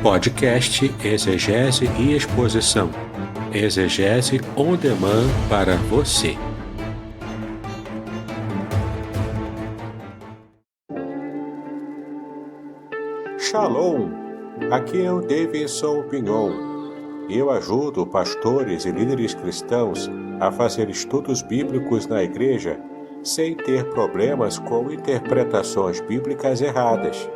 Podcast Exegese e Exposição. Exegese on demand para você. Shalom! Aqui é o Davidson Pignon. Eu ajudo pastores e líderes cristãos a fazer estudos bíblicos na igreja sem ter problemas com interpretações bíblicas erradas.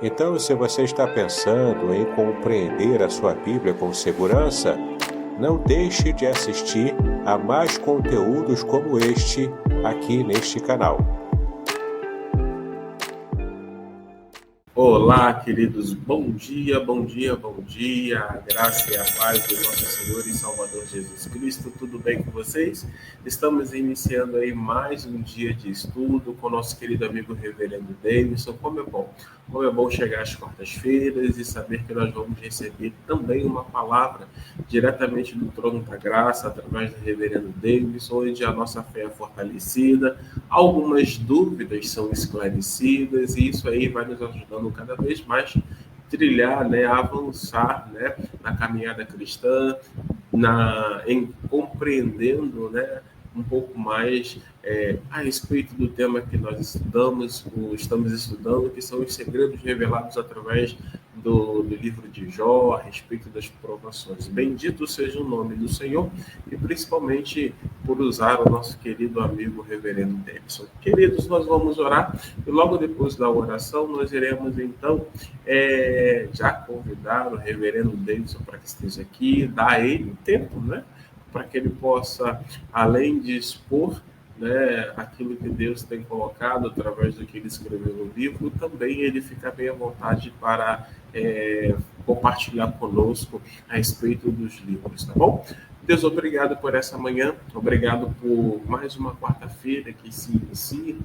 Então, se você está pensando em compreender a sua Bíblia com segurança, não deixe de assistir a mais conteúdos como este aqui neste canal. Olá, queridos, bom dia, bom dia, bom dia, a graça e a paz do nosso Senhor e Salvador Jesus Cristo, tudo bem com vocês? Estamos iniciando aí mais um dia de estudo com o nosso querido amigo Reverendo Davidson. Como é bom chegar às quartas-feiras e saber que nós vamos receber também uma palavra diretamente do trono da graça, através do Reverendo Davidson, onde a nossa fé é fortalecida, algumas dúvidas são esclarecidas e isso aí vai nos ajudando cada vez mais trilhar, avançar, na caminhada cristã, em compreendendo, um pouco mais a respeito do tema que nós estamos estudando, que são os segredos revelados através do livro de Jó, a respeito das provações. Bendito seja o nome do Senhor e principalmente por usar o nosso querido amigo Reverendo Davidson. Queridos, nós vamos orar e logo depois da oração nós iremos então já convidar o Reverendo Davidson para que esteja aqui, dar a ele tempo, para que ele possa, além de expor aquilo que Deus tem colocado através do que ele escreveu no livro, também ele fica bem à vontade para compartilhar conosco a respeito dos livros, tá bom? Deus, obrigado por essa manhã, obrigado por mais uma quarta-feira que se inicia,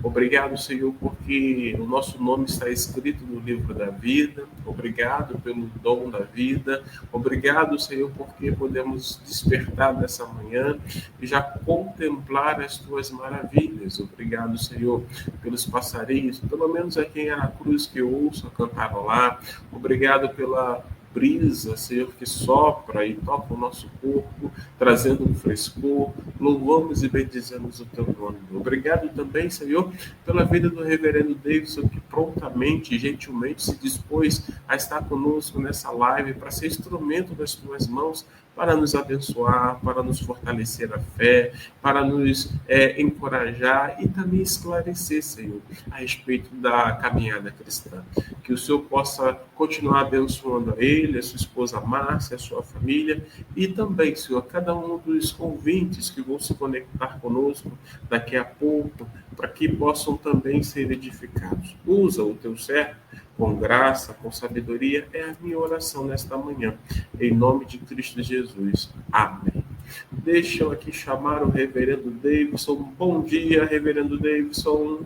obrigado, Senhor, porque o nosso nome está escrito no livro da vida, obrigado pelo dom da vida, obrigado, Senhor, porque podemos despertar nessa manhã e já contemplar as tuas maravilhas, obrigado, Senhor, pelos passarinhos, pelo menos aqui em Aracruz que eu ouço cantarolar, obrigado pela brisa, Senhor, que sopra e toca o nosso corpo, trazendo um frescor. Louvamos e bendizemos o teu nome. Obrigado também, Senhor, pela vida do Reverendo Davidson, que prontamente e gentilmente se dispôs a estar conosco nessa live para ser instrumento das tuas mãos, para nos abençoar, para nos fortalecer a fé, para nos encorajar e também esclarecer, Senhor, a respeito da caminhada cristã. Que o Senhor possa continuar abençoando a ele, a sua esposa Márcia, a sua família e também, Senhor, cada um dos ouvintes que vão se conectar conosco daqui a pouco, para que possam também ser edificados. Usa o teu servo com graça, com sabedoria, é a minha oração nesta manhã. Em nome de Cristo Jesus. Amém. Deixa eu aqui chamar o Reverendo Davidson. Bom dia, Reverendo Davidson.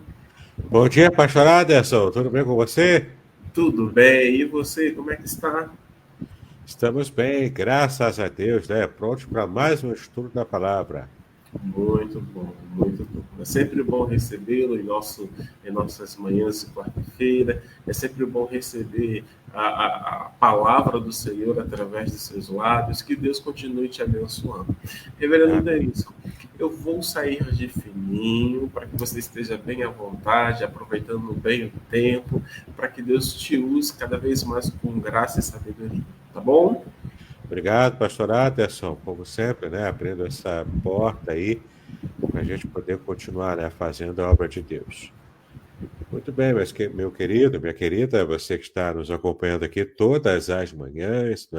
Bom dia, pastor Aderson. Tudo bem com você? Tudo bem. E você, como é que está? Estamos bem, graças a Deus, prontos para mais um estudo da palavra. Muito bom, muito bom. É sempre bom recebê-lo em nossas manhãs de quarta-feira. É sempre bom receber a palavra do Senhor através de seus lábios. Que Deus continue te abençoando. Reverendo Davidson, eu vou sair de fininho para que você esteja bem à vontade, aproveitando bem o tempo, para que Deus te use cada vez mais com graça e sabedoria. Tá bom? Obrigado, pastor Aderson, como sempre, abrindo essa porta aí para a gente poder continuar, fazendo a obra de Deus. Muito bem, meu querido, minha querida, você que está nos acompanhando aqui todas as manhãs,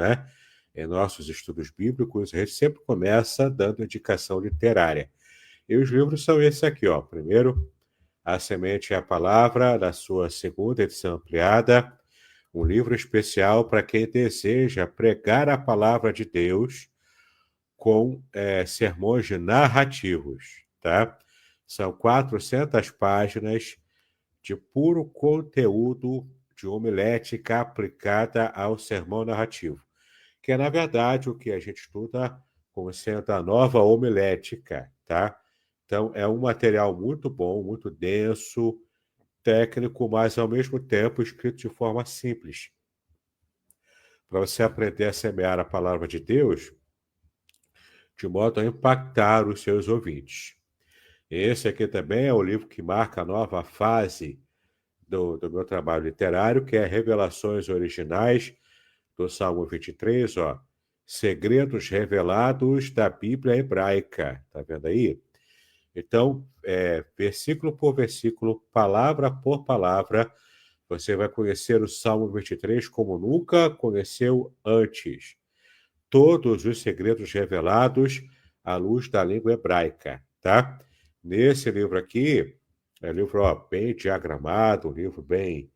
em nossos estudos bíblicos, a gente sempre começa dando indicação literária. E os livros são esses aqui, ó. Primeiro, A Semente e a Palavra, na sua segunda edição ampliada, um livro especial para quem deseja pregar a palavra de Deus com sermões narrativos, tá? São 400 páginas de puro conteúdo de homilética aplicada ao sermão narrativo, que é, na verdade, o que a gente estuda como sendo a nova homilética, tá? Então, é um material muito bom, muito denso, técnico, mas, ao mesmo tempo, escrito de forma simples. para você aprender a semear a palavra de Deus de modo a impactar os seus ouvintes. Esse aqui também é o livro que marca a nova fase do meu trabalho literário, que é Revelações Originais do Salmo 23, ó. Segredos revelados da Bíblia hebraica. Tá vendo aí? Então, versículo por versículo, palavra por palavra, você vai conhecer o Salmo 23 como nunca conheceu antes. Todos os segredos revelados à luz da língua hebraica, tá? Nesse livro aqui, é um livro bem diagramado, um livro bem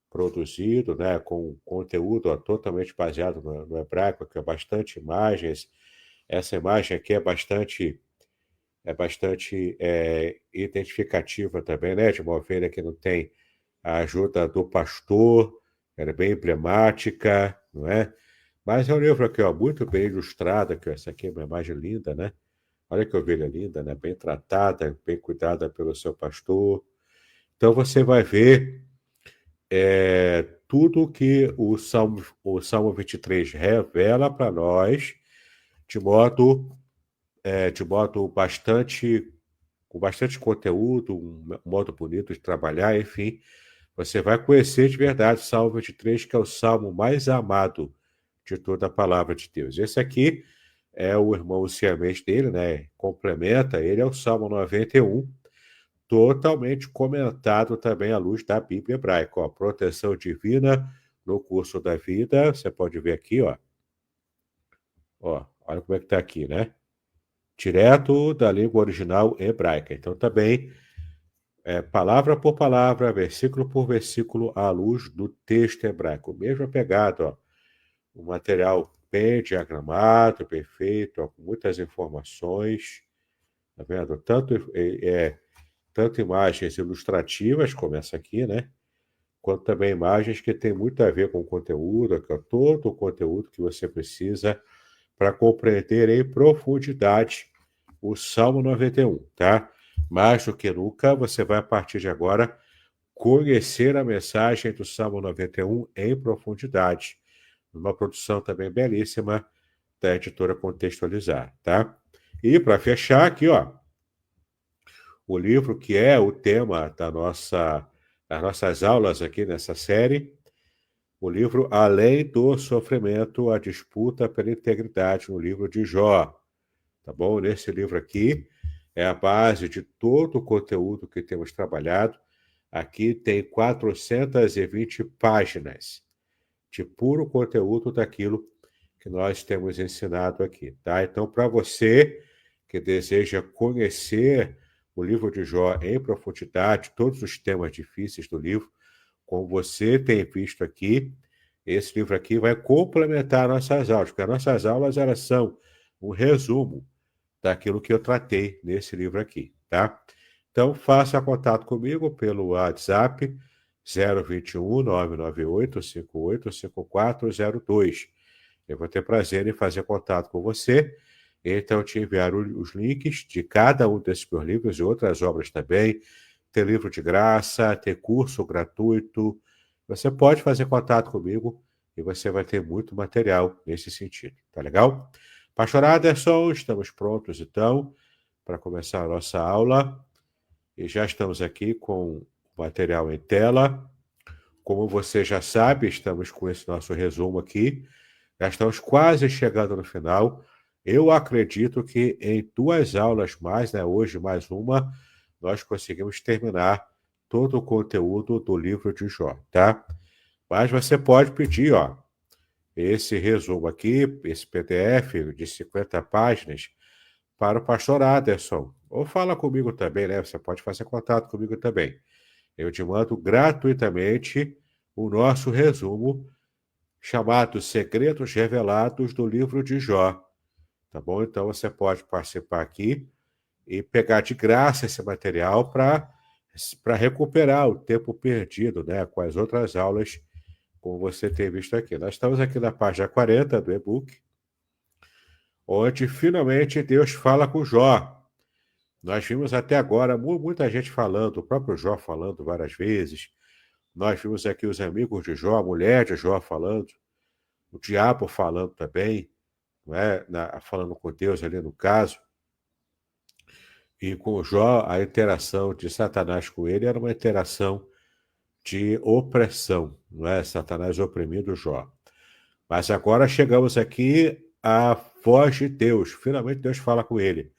produzido, né, com conteúdo totalmente baseado no hebraico, que é bastante imagens. Essa imagem aqui é bastante identificativa também, né, de uma ovelha que não tem a ajuda do pastor, ela é bem emblemática, não é? Mas é um livro aqui, ó, muito bem ilustrado, aqui, ó, essa aqui é uma imagem linda, né? Olha que ovelha linda, né? Bem tratada, bem cuidada pelo seu pastor. Então você vai ver tudo que o Salmo 23 revela para nós de modo com bastante conteúdo, um modo bonito de trabalhar, enfim. Você vai conhecer de verdade o Salmo 23, que é o salmo mais amado de toda a palavra de Deus. Esse aqui é o irmão siamês dele, né? Complementa, ele é o Salmo 91, totalmente comentado também à luz da Bíblia hebraica. Ó, proteção divina no curso da vida. Você pode ver aqui, ó. Ó, olha como é que está aqui, né? Direto da língua original hebraica. Então, também, palavra por palavra, versículo por versículo, à luz do texto hebraico. Mesma pegada, ó. O material bem diagramado, perfeito, ó, com muitas informações. Tá vendo? Tanto imagens ilustrativas, como essa aqui, né? Quanto também imagens que têm muito a ver com o conteúdo, que é todo o conteúdo que você precisa para compreender em profundidade o Salmo 91, tá? Mais do que nunca, você vai, a partir de agora, conhecer a mensagem do Salmo 91 em profundidade. Uma produção também belíssima da editora Contextualizar, tá? E para fechar aqui, ó, o livro que é o tema das nossas aulas aqui nessa série, o livro Além do Sofrimento, a Disputa pela Integridade, no livro de Jó. Tá bom? Nesse livro aqui é a base de todo o conteúdo que temos trabalhado. Aqui tem 420 páginas de puro conteúdo daquilo que nós temos ensinado aqui, tá? Então, para você que deseja conhecer o livro de Jó em profundidade, todos os temas difíceis do livro, como você tem visto aqui, esse livro aqui vai complementar nossas aulas, porque as nossas aulas elas são um resumo daquilo que eu tratei nesse livro aqui, tá? Então, faça contato comigo pelo WhatsApp 021 998 58 5402. Eu vou ter prazer em fazer contato com você. Então, te enviar os links de cada um desses meus livros e outras obras também. Ter livro de graça, ter curso gratuito. Você pode fazer contato comigo e você vai ter muito material nesse sentido. Tá legal? Pastor Aderson, estamos prontos então para começar a nossa aula. E já estamos aqui com o material em tela. Como você já sabe, estamos com esse nosso resumo aqui. Já estamos quase chegando no final. Eu acredito que em 2 aulas mais, né, hoje mais uma, nós conseguimos terminar todo o conteúdo do livro de Jó, tá? Mas você pode pedir, ó, esse resumo aqui, esse PDF de 50 páginas, para o pastor Aderson. Ou fala comigo também, né? Você pode fazer contato comigo também. Eu te mando gratuitamente o nosso resumo chamado Segredos Revelados do livro de Jó. Tá bom? Então você pode participar aqui e pegar de graça esse material para recuperar o tempo perdido, né, com as outras aulas, como você tem visto aqui. Nós estamos aqui na página 40 do e-book, onde finalmente Deus fala com Jó. Nós vimos até agora muita gente falando, o próprio Jó falando várias vezes. Nós vimos aqui os amigos de Jó, a mulher de Jó falando. o diabo falando também, não é? Falando com Deus ali no caso. E com Jó, a interação de Satanás com ele era uma interação de opressão, não é? Satanás oprimindo Jó. Mas agora chegamos aqui à voz de Deus. Finalmente Deus fala com ele.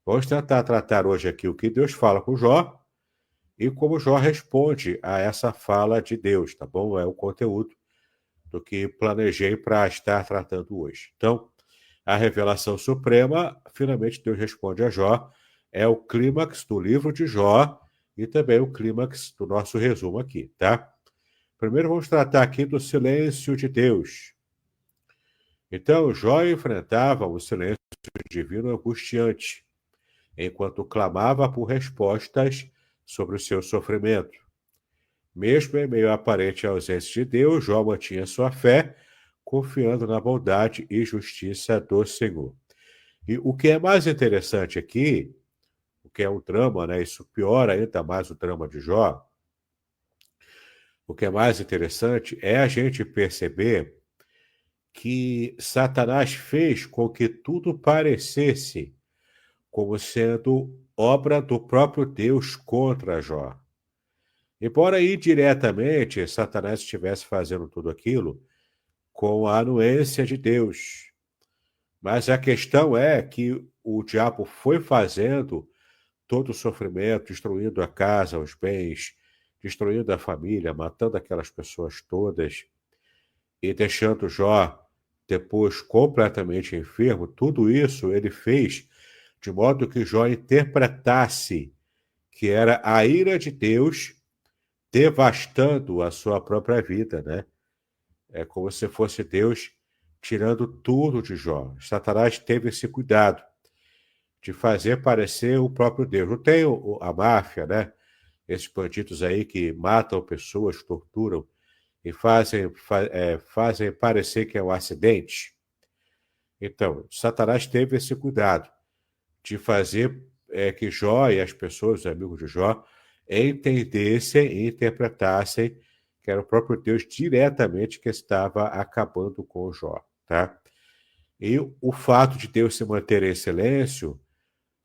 Vamos tentar tratar hoje aqui o que Deus fala com Jó e como Jó responde a essa fala de Deus, tá bom? É o conteúdo do que planejei para estar tratando hoje. Então, a revelação suprema, finalmente Deus responde a Jó, é o clímax do livro de Jó e também o clímax do nosso resumo aqui, tá? Primeiro vamos tratar aqui do silêncio de Deus. Então, Jó enfrentava o silêncio divino angustiante, enquanto clamava por respostas sobre o seu sofrimento. Mesmo em meio à aparente ausência de Deus, Jó mantinha sua fé, confiando na bondade e justiça do Senhor. E o que é mais interessante aqui, o que é um drama, né? Isso piora ainda mais o drama de Jó. O que é mais interessante é a gente perceber que Satanás fez com que tudo parecesse como sendo obra do próprio Deus contra Jó. Embora indiretamente Satanás estivesse fazendo tudo aquilo com a anuência de Deus. Mas a questão é que o diabo foi fazendo todo o sofrimento, destruindo a casa, os bens, destruindo a família, matando aquelas pessoas todas e deixando Jó depois completamente enfermo. Tudo isso ele fez de modo que Jó interpretasse que era a ira de Deus devastando a sua própria vida, né? É como se fosse Deus tirando tudo de Jó. Satanás teve esse cuidado de fazer parecer o próprio Deus. Não tem a máfia, né? Esses bandidos aí que matam pessoas, torturam e fazem parecer que é um acidente. Então, Satanás teve esse cuidado de fazer que Jó e as pessoas, os amigos de Jó, entendessem e interpretassem que era o próprio Deus diretamente que estava acabando com Jó, tá? E o fato de Deus se manter em silêncio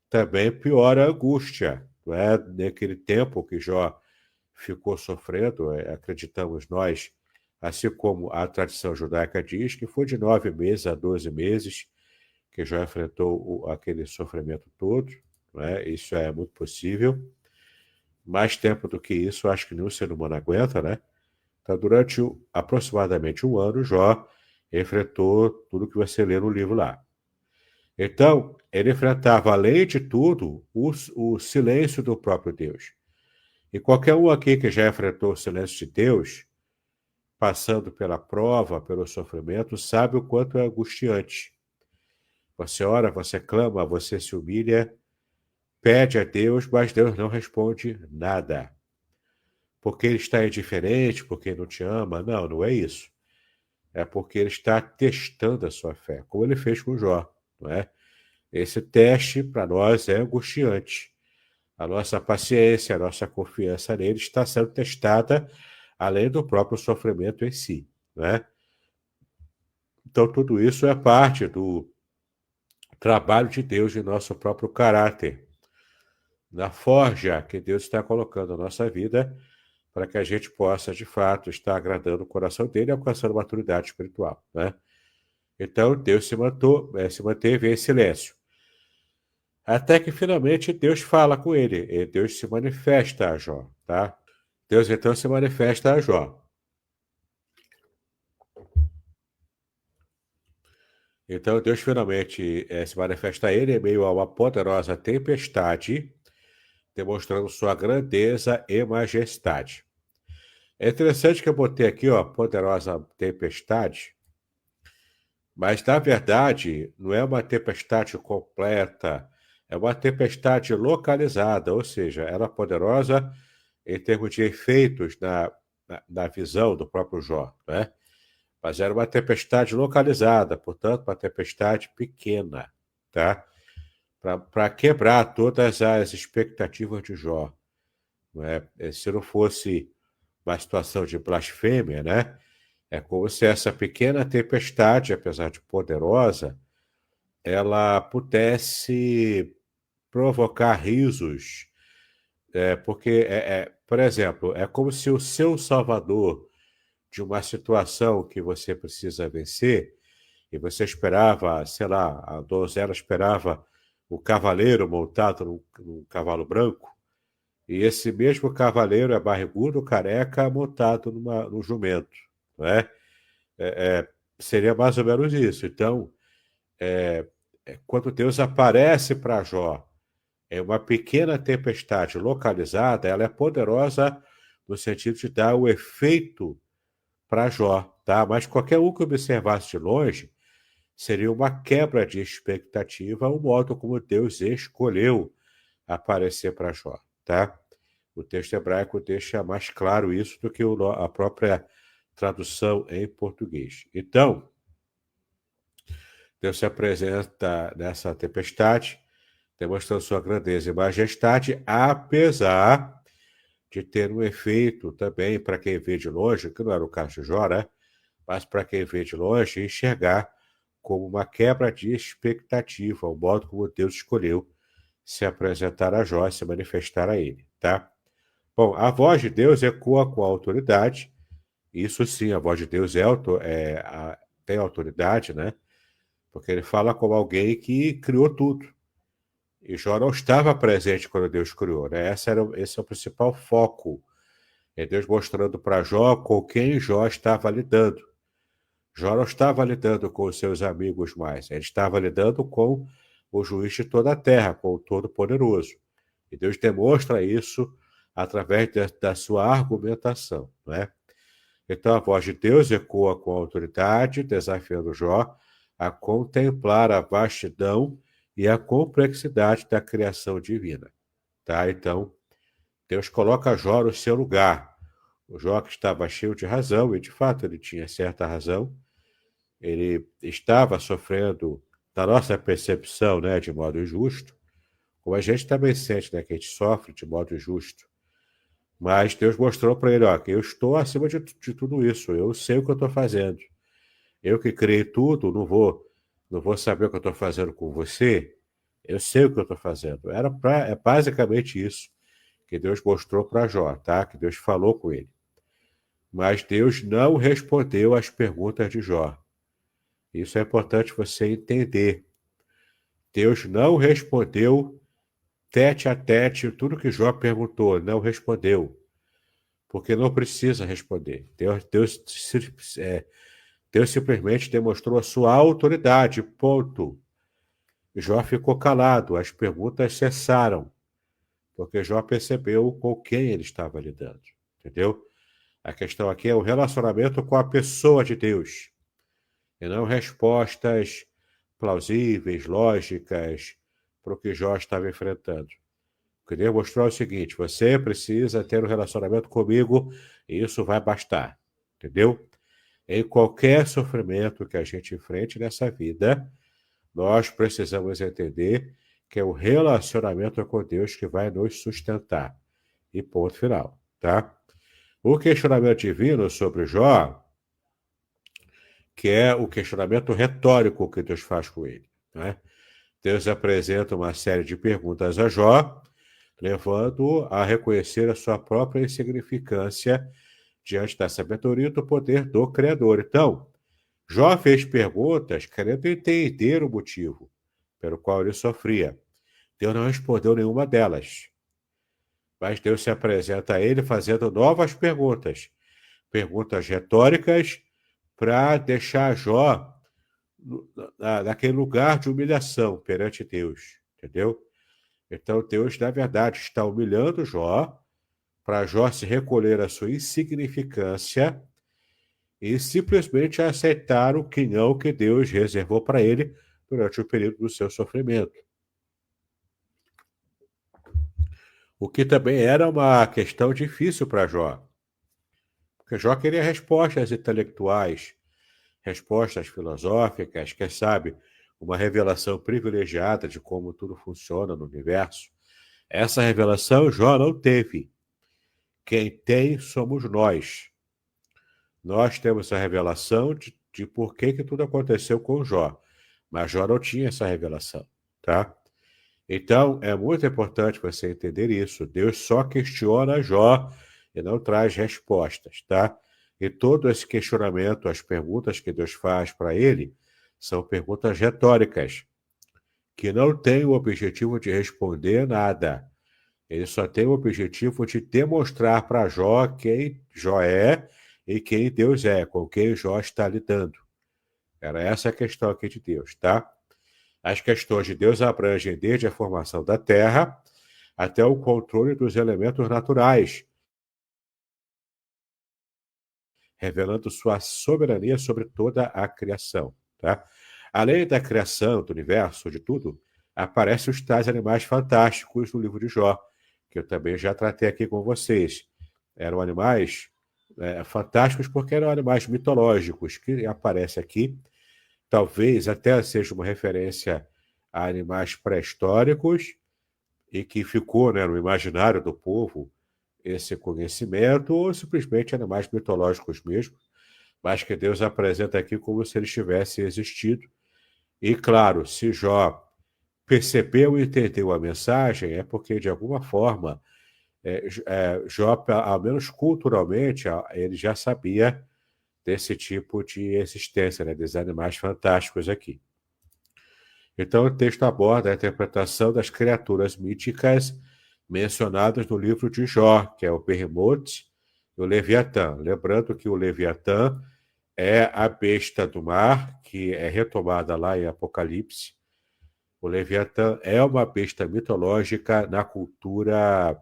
também piora a angústia, não é? Naquele tempo que Jó ficou sofrendo, acreditamos nós, assim como a tradição judaica diz, que foi de 9 meses a 12 meses que Jó enfrentou aquele sofrimento todo, não é? Isso é muito possível. Mais tempo do que isso, acho que nenhum ser humano aguenta, né? Então, durante aproximadamente um ano, Jó enfrentou tudo que você lê no livro lá. Então, ele enfrentava, além de tudo, o silêncio do próprio Deus. E qualquer um aqui que já enfrentou o silêncio de Deus, passando pela prova, pelo sofrimento, sabe o quanto é angustiante. Você ora, você clama, você se humilha, pede a Deus, mas Deus não responde nada. Porque ele está indiferente, porque ele não te ama. Não, não é isso. É porque ele está testando a sua fé, como ele fez com Jó, não é? Esse teste para nós é angustiante. A nossa paciência, a nossa confiança nele está sendo testada, além do próprio sofrimento em si, não é? Então, tudo isso é parte do trabalho de Deus em nosso próprio caráter, na forja que Deus está colocando na nossa vida, para que a gente possa, de fato, estar agradando o coração dele e alcançando maturidade espiritual, né? Então, Deus se manteve em silêncio. Até que, finalmente, Deus fala com ele. E Deus se manifesta a Jó, tá? Deus, então, se manifesta a Jó. Então, Deus finalmente se manifesta a ele em meio a uma poderosa tempestade, demonstrando sua grandeza e majestade. É interessante que eu botei aqui, ó, poderosa tempestade, mas na verdade não é uma tempestade completa, é uma tempestade localizada, ou seja, ela é poderosa em termos de efeitos na visão do próprio Jó, né? Mas era uma tempestade localizada, portanto, uma tempestade pequena, tá? Para quebrar todas as expectativas de Jó, não é? Se não fosse uma situação de blasfêmia, né? É como se essa pequena tempestade, apesar de poderosa, ela pudesse provocar risos, porque, por exemplo, é como se o seu salvador de uma situação que você precisa vencer, e você esperava, sei lá, a donzela esperava o cavaleiro montado num cavalo branco, e esse mesmo cavaleiro é barrigudo, careca, montado num jumento, não é? Seria mais ou menos isso. Então, quando Deus aparece para Jó em uma pequena tempestade localizada, ela é poderosa no sentido de dar o efeito para Jó, tá? Mas qualquer um que observasse de longe seria uma quebra de expectativa o modo como Deus escolheu aparecer para Jó, tá? O texto hebraico deixa mais claro isso do que a própria tradução em português. Então, Deus se apresenta nessa tempestade, demonstrando sua grandeza e majestade, apesar de ter um efeito também para quem vê de longe, que não era o caso de Jó, né? Mas para quem vê de longe, enxergar como uma quebra de expectativa, o modo como Deus escolheu se apresentar a Jó, se manifestar a ele, tá? Bom, a voz de Deus ecoa com autoridade, isso sim, a voz de Deus tem autoridade, né? Porque ele fala como alguém que criou tudo. E Jó não estava presente quando Deus criou, né? Esse é o principal foco. É Deus mostrando para Jó com quem Jó estava lidando. Jó não estava lidando com os seus amigos mais, ele estava lidando com o juiz de toda a terra, com o Todo-Poderoso. E Deus demonstra isso através da sua argumentação, não é? Então a voz de Deus ecoa com autoridade, desafiando Jó a contemplar a vastidão e a complexidade da criação divina, tá? Então, Deus coloca Jó no seu lugar. O Jó que estava cheio de razão, e de fato ele tinha certa razão, ele estava sofrendo, da nossa percepção, né, de modo injusto, como a gente também sente, né, que a gente sofre de modo injusto. Mas Deus mostrou para ele, ó, que eu estou acima de tudo isso, eu sei o que eu estou fazendo. Eu que criei tudo, não vou saber o que eu estou fazendo com você. Eu sei o que eu estou fazendo. É basicamente isso que Deus mostrou para Jó, tá? Que Deus falou com ele. Mas Deus não respondeu às perguntas de Jó. Isso é importante você entender. Deus não respondeu tete a tete tudo que Jó perguntou, não respondeu, porque não precisa responder. Deus simplesmente demonstrou a sua autoridade, ponto. Jó ficou calado, as perguntas cessaram, porque Jó percebeu com quem ele estava lidando, entendeu? A questão aqui é o relacionamento com a pessoa de Deus, e não respostas plausíveis, lógicas, para o que Jó estava enfrentando. Queria mostrar o seguinte: você precisa ter um relacionamento comigo e isso vai bastar, entendeu? Em qualquer sofrimento que a gente enfrente nessa vida, nós precisamos entender que é o relacionamento com Deus que vai nos sustentar. E ponto final, tá? O questionamento divino sobre Jó, que é o questionamento retórico que Deus faz com ele, né? Deus apresenta uma série de perguntas a Jó, levando-o a reconhecer a sua própria insignificância diante da sabedoria e do poder do Criador. Então, Jó fez perguntas querendo entender o motivo pelo qual ele sofria. Deus não respondeu nenhuma delas, mas Deus se apresenta a ele fazendo novas perguntas, perguntas retóricas para deixar Jó naquele lugar de humilhação perante Deus, entendeu? Então Deus, na verdade, está humilhando Jó, para Jó se recolher à sua insignificância e simplesmente aceitar o quinhão que Deus reservou para ele durante o período do seu sofrimento. O que também era uma questão difícil para Jó, porque Jó queria respostas intelectuais, respostas filosóficas, quem sabe uma revelação privilegiada de como tudo funciona no universo. Essa revelação Jó não teve. Quem tem somos nós. nós temos a revelação de por que tudo aconteceu com Jó. Mas Jó não tinha essa revelação, tá? Então, é muito importante você entender isso. Deus só questiona Jó e não traz respostas, tá? E todo esse questionamento, as perguntas que Deus faz para ele, são perguntas retóricas, que não têm o objetivo de responder nada. Ele só tem o objetivo de demonstrar para Jó quem Jó é e quem Deus é, com quem Jó está lidando. Era essa a questão aqui de Deus, tá? As questões de Deus abrangem desde a formação da terra até o controle dos elementos naturais, revelando sua soberania sobre toda a criação, tá? Além da criação, do universo, de tudo, aparecem os tais animais fantásticos no livro de Jó, que eu também já tratei aqui com vocês. Eram animais fantásticos porque eram animais mitológicos, que aparecem aqui. Talvez até seja uma referência a animais pré-históricos e que ficou, né, no imaginário do povo esse conhecimento, ou simplesmente animais mitológicos mesmo, mas que Deus apresenta aqui como se eles tivessem existido. E claro, se Jó percebeu e entendeu a mensagem, é porque de alguma forma Jó, ao menos culturalmente, ele já sabia desse tipo de existência, né, dos animais fantásticos aqui. Então, o texto aborda a interpretação das criaturas míticas mencionadas no livro de Jó, que é o Behemoth e o Leviatã. Lembrando que o Leviatã é a besta do mar, que é retomada lá em Apocalipse. O Leviatã é uma besta mitológica na cultura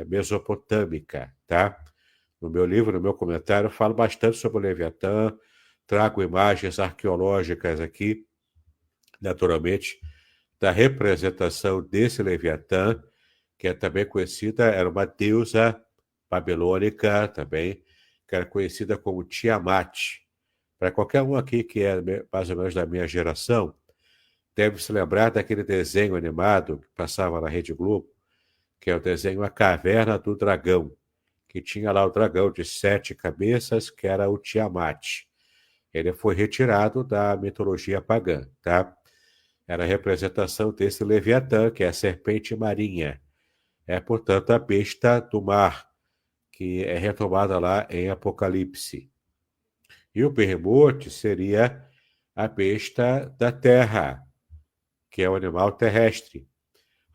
mesopotâmica, tá? No meu livro, no meu comentário, eu falo bastante sobre o Leviatã, trago imagens arqueológicas aqui, naturalmente, da representação desse Leviatã, que é também conhecida, era uma deusa babilônica também, que era conhecida como Tiamat. Para qualquer um aqui que é mais ou menos da minha geração, deve se lembrar daquele desenho animado que passava na Rede Globo, que é o desenho A Caverna do Dragão, que tinha lá o dragão de 7 cabeças, que era o Tiamat. Ele foi retirado da mitologia pagã, tá? Era a representação desse Leviatã, que é a serpente marinha. É, portanto, a besta do mar, que é retomada lá em Apocalipse. E o Behemoth seria a besta da terra, que é o animal terrestre.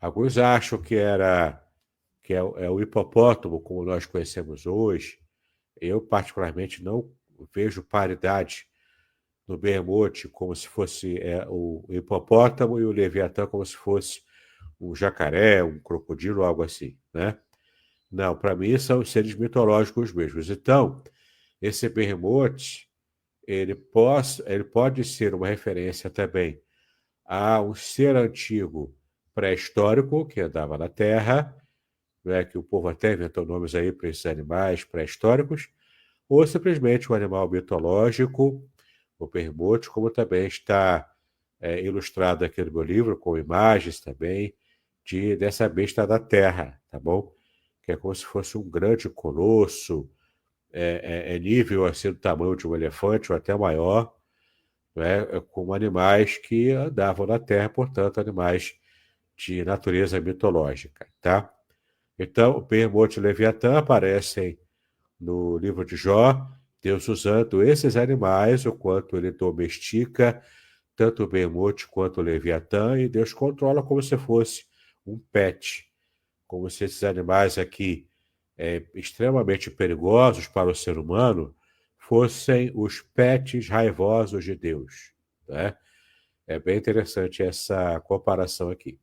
Alguns acham que é o hipopótamo, como nós conhecemos hoje. Eu, particularmente, não vejo paridade no Behemoth como se fosse o hipopótamo e o Leviatã como se fosse um jacaré, um crocodilo, algo assim, né? Não, para mim são os seres mitológicos mesmos. Então, esse Behemoth, ele pode ser uma referência também a um ser antigo pré-histórico que andava na Terra, né, que o povo até inventou nomes aí para esses animais pré-históricos, ou simplesmente um animal mitológico, o Behemoth, como também está ilustrado aqui no meu livro, com imagens também dessa besta da Terra, tá bom? Que é como se fosse um grande colosso, nível assim do tamanho de um elefante ou até maior, né, com animais que andavam na Terra, portanto, animais de natureza mitológica, tá? Então, o Behemoth e o Leviatã aparecem no livro de Jó, Deus usando esses animais, o quanto ele domestica tanto o Behemoth quanto o Leviatã, e Deus controla como se fosse um pet, como se esses animais aqui, extremamente perigosos para o ser humano, fossem os pets raivosos de Deus, né? É bem interessante essa comparação aqui.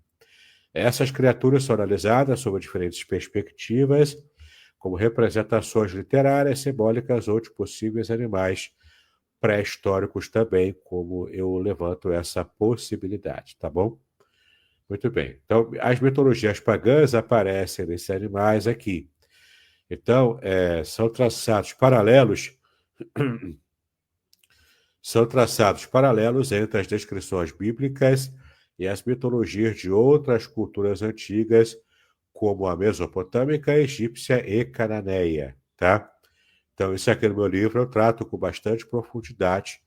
Essas criaturas são analisadas sob diferentes perspectivas, como representações literárias, simbólicas ou de possíveis animais pré-históricos também, como eu levanto essa possibilidade, tá bom? Muito bem. Então, as mitologias pagãs aparecem nesses animais aqui. Então, são traçados paralelos entre as descrições bíblicas e as mitologias de outras culturas antigas, como a mesopotâmica, egípcia e cananeia, tá? Então, isso aqui no meu livro eu trato com bastante profundidade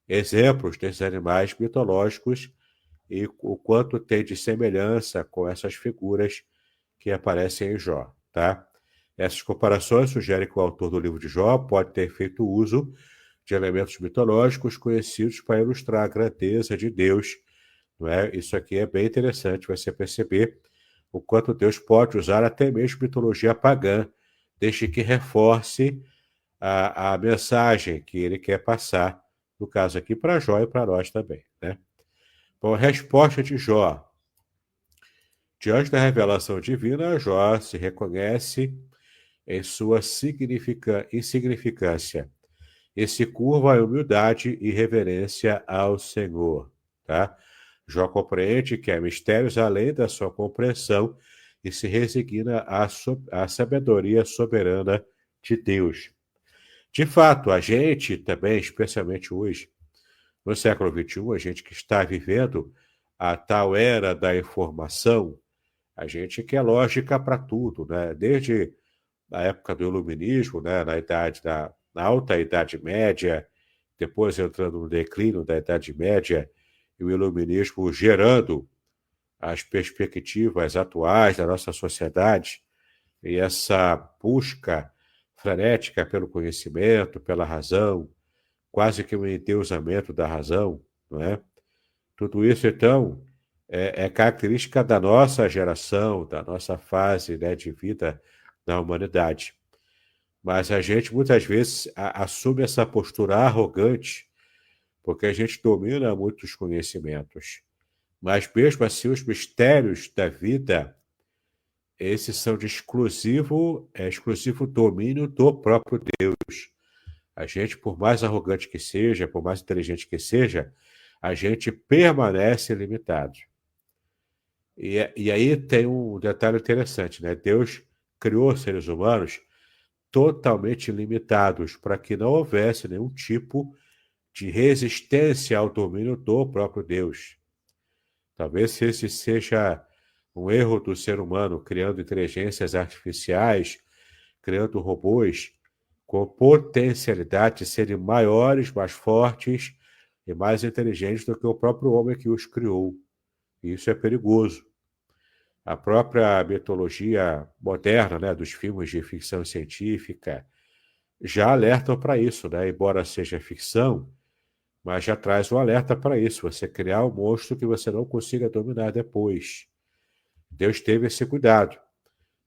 exemplos desses animais mitológicos e o quanto tem de semelhança com essas figuras que aparecem em Jó, tá? Essas comparações sugerem que o autor do livro de Jó pode ter feito uso de elementos mitológicos conhecidos para ilustrar a grandeza de Deus, não é? Isso aqui é bem interessante você perceber o quanto Deus pode usar até mesmo mitologia pagã, desde que reforce a mensagem que ele quer passar, no caso aqui para Jó e para nós também, né? Bom, a resposta de Jó. Diante da revelação divina, Jó se reconhece em sua insignificância e se curva em humildade e reverência ao Senhor, tá? Jó compreende que há mistérios além da sua compreensão e se resigna à sabedoria soberana de Deus. De fato, a gente também, especialmente hoje, no século XXI, a gente que está vivendo a tal era da informação, a gente quer lógica para tudo, né? Desde a época do iluminismo, né? Na alta Idade Média, depois entrando no declínio da Idade Média, e o iluminismo gerando as perspectivas atuais da nossa sociedade, e essa busca frenética pelo conhecimento, pela razão, quase que um endeusamento da razão, não é? Tudo isso, então, é característica da nossa geração, da nossa fase, né, de vida na humanidade. Mas a gente muitas vezes assume essa postura arrogante, porque a gente domina muitos conhecimentos. Mas mesmo assim, os mistérios da vida, esses são de exclusivo domínio do próprio Deus. A gente, por mais arrogante que seja, por mais inteligente que seja, a gente permanece limitado. E aí tem um detalhe interessante, né? Deus criou seres humanos totalmente limitados para que não houvesse nenhum tipo de resistência ao domínio do próprio Deus. Talvez esse seja um erro do ser humano, criando inteligências artificiais, criando robôs com potencialidade de serem maiores, mais fortes e mais inteligentes do que o próprio homem que os criou. E isso é perigoso. A própria mitologia moderna, né, dos filmes de ficção científica, já alertam para isso, né? Embora seja ficção, mas já traz um alerta para isso, você criar um monstro que você não consiga dominar depois. Deus teve esse cuidado.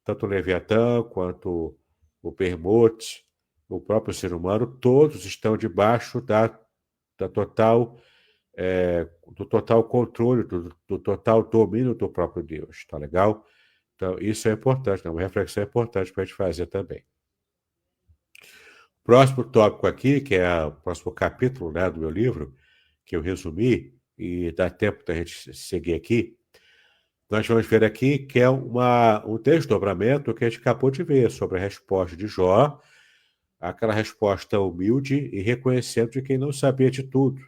Tanto o Leviatã quanto o Behemoth, o próprio ser humano, todos estão debaixo da total, do total controle, do total domínio do próprio Deus. Tá legal? Então, isso é importante, né? Uma reflexão importante para a gente fazer também. Próximo tópico aqui, que é o próximo capítulo, né, do meu livro, que eu resumi, e dá tempo da gente seguir aqui, nós vamos ver aqui que é um desdobramento que a gente acabou de ver sobre a resposta de Jó, aquela resposta humilde e reconhecendo de quem não sabia de tudo,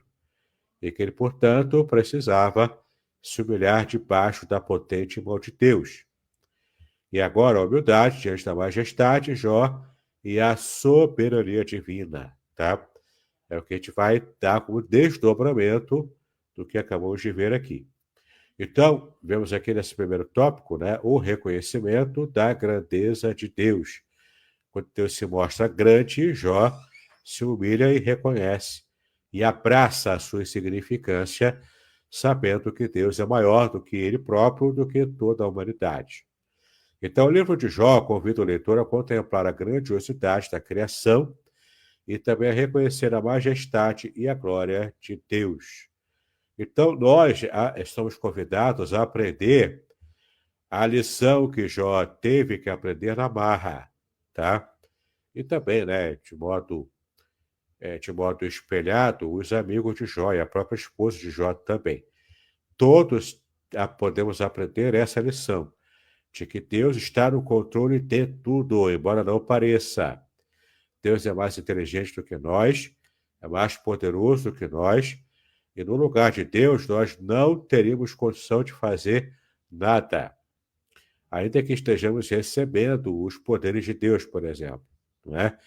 e que ele, portanto, precisava se humilhar debaixo da potente mão de Deus. E agora a humildade diante da majestade, Jó, e a soberania divina, tá? É o que a gente vai dar como desdobramento do que acabamos de ver aqui. Então, vemos aqui nesse primeiro tópico, né, o reconhecimento da grandeza de Deus. Quando Deus se mostra grande, Jó se humilha e reconhece, e abraça a sua insignificância, sabendo que Deus é maior do que ele próprio, do que toda a humanidade. Então, o livro de Jó convida o leitor a contemplar a grandiosidade da criação e também a reconhecer a majestade e a glória de Deus. Então, nós estamos convidados a aprender a lição que Jó teve que aprender na marra, tá? E também, né, de modo espelhado, os amigos de Jó e a própria esposa de Jó também. Todos podemos aprender essa lição, de que Deus está no controle de tudo, embora não pareça. Deus é mais inteligente do que nós, é mais poderoso do que nós, e no lugar de Deus nós não teríamos condição de fazer nada. Ainda que estejamos recebendo os poderes de Deus, por exemplo, não é?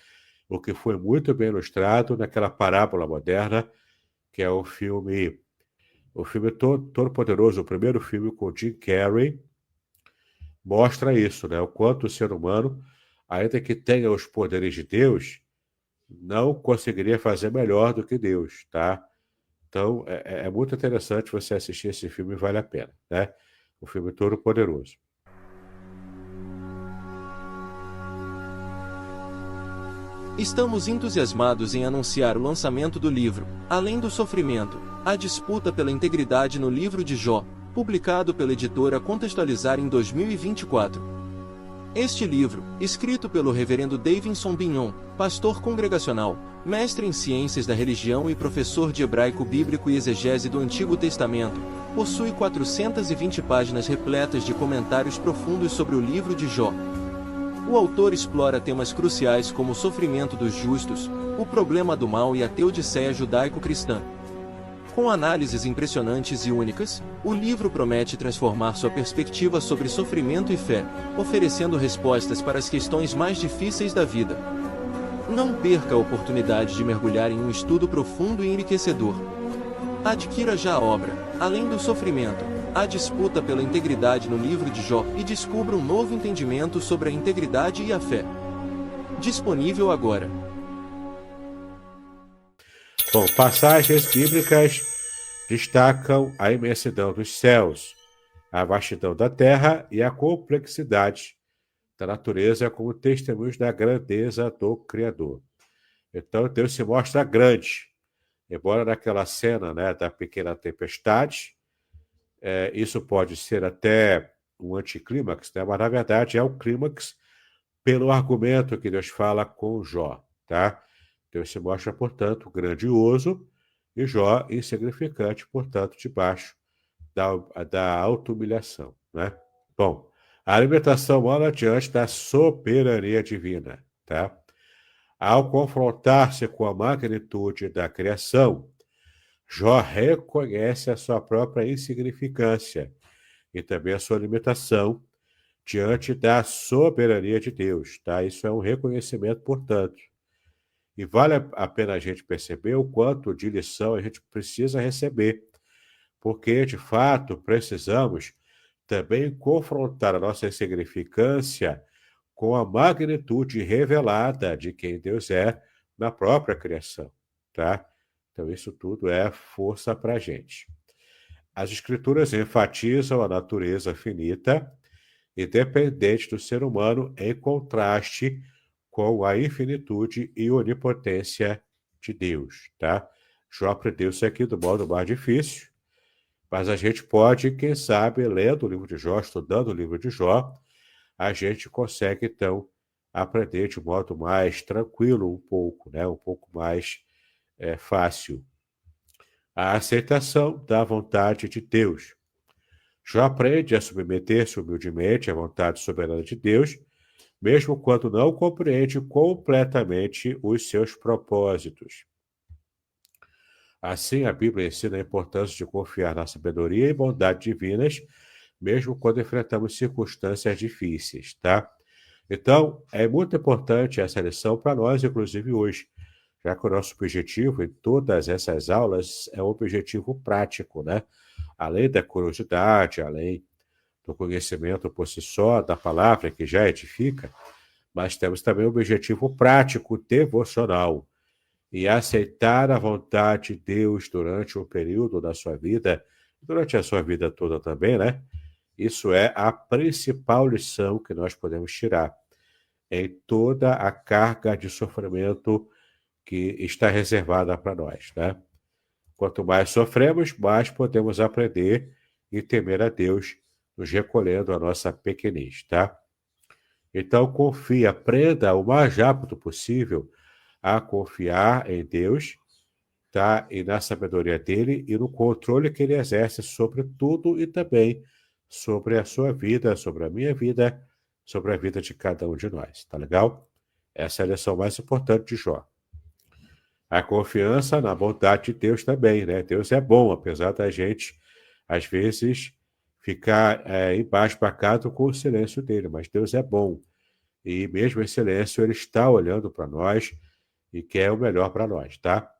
o que foi muito bem ilustrado naquela parábola moderna, que é o filme Todo-Poderoso, o primeiro filme com Jim Carrey, mostra isso, né? O quanto o ser humano, ainda que tenha os poderes de Deus, não conseguiria fazer melhor do que Deus, tá? Então, é muito interessante você assistir esse filme, vale a pena, né? O filme Todo-Poderoso. Estamos entusiasmados em anunciar o lançamento do livro, Além do Sofrimento, a disputa pela integridade no livro de Jó, publicado pela editora Contextualizar em 2024. Este livro, escrito pelo reverendo Davidson Bignon, pastor congregacional, mestre em ciências da religião e professor de hebraico bíblico e exegese do Antigo Testamento, possui 420 páginas repletas de comentários profundos sobre o livro de Jó. O autor explora temas cruciais como o sofrimento dos justos, o problema do mal e a teodiceia judaico-cristã. Com análises impressionantes e únicas, o livro promete transformar sua perspectiva sobre sofrimento e fé, oferecendo respostas para as questões mais difíceis da vida. Não perca a oportunidade de mergulhar em um estudo profundo e enriquecedor. Adquira já a obra, Além do Sofrimento, a disputa pela integridade no livro de Jó e descubra um novo entendimento sobre a integridade e a fé. Disponível agora. Bom, passagens bíblicas destacam a imensidão dos céus, a vastidão da terra e a complexidade da natureza como testemunhos da grandeza do Criador. Então, Deus se mostra grande. Embora naquela cena, né, da pequena tempestade, isso pode ser até um anticlímax, né? Mas na verdade é o clímax pelo argumento que Deus fala com Jó, tá? Deus se mostra, portanto, grandioso e Jó insignificante, portanto, debaixo da auto-humilhação, né? Bom, a alimentação humana diante da soberania divina, tá? Ao confrontar-se com a magnitude da criação, Jó reconhece a sua própria insignificância e também a sua limitação diante da soberania de Deus, tá? Isso é um reconhecimento, portanto. E vale a pena a gente perceber o quanto de lição a gente precisa receber, porque, de fato, precisamos também confrontar a nossa insignificância com a magnitude revelada de quem Deus é na própria criação, tá? Então, isso tudo é força para a gente. As Escrituras enfatizam a natureza finita e dependente do ser humano em contraste com a infinitude e onipotência de Deus, tá? Jó aprendeu isso aqui do modo mais difícil, mas a gente pode, quem sabe, lendo o livro de Jó, estudando o livro de Jó, a gente consegue, então, aprender de modo mais tranquilo um pouco, né? Um pouco mais fácil. A aceitação da vontade de Deus. Jó aprende a submeter-se humildemente à vontade soberana de Deus, mesmo quando não compreende completamente os seus propósitos. Assim, a Bíblia ensina a importância de confiar na sabedoria e bondade divinas, mesmo quando enfrentamos circunstâncias difíceis, tá? Então, é muito importante essa lição para nós, inclusive hoje, já que o nosso objetivo em todas essas aulas é um objetivo prático, né? Além da curiosidade, além do conhecimento por si só da palavra, que já edifica, mas temos também o objetivo prático devocional e aceitar a vontade de Deus durante um período da sua vida, durante a sua vida toda também, né? Isso é a principal lição que nós podemos tirar em toda a carga de sofrimento que está reservada para nós, né? Quanto mais sofremos, mais podemos aprender e temer a Deus, nos recolhendo a nossa pequenez, tá? Então, confie, aprenda o mais rápido possível a confiar em Deus, tá? E na sabedoria dele e no controle que ele exerce sobre tudo e também sobre a sua vida, sobre a minha vida, sobre a vida de cada um de nós, tá legal? Essa é a lição mais importante de Jó. A confiança na bondade de Deus também, né? Deus é bom, apesar da gente, às vezes, ficar embasbacado com o silêncio dele, mas Deus é bom. E mesmo em silêncio, ele está olhando para nós e quer o melhor para nós, tá?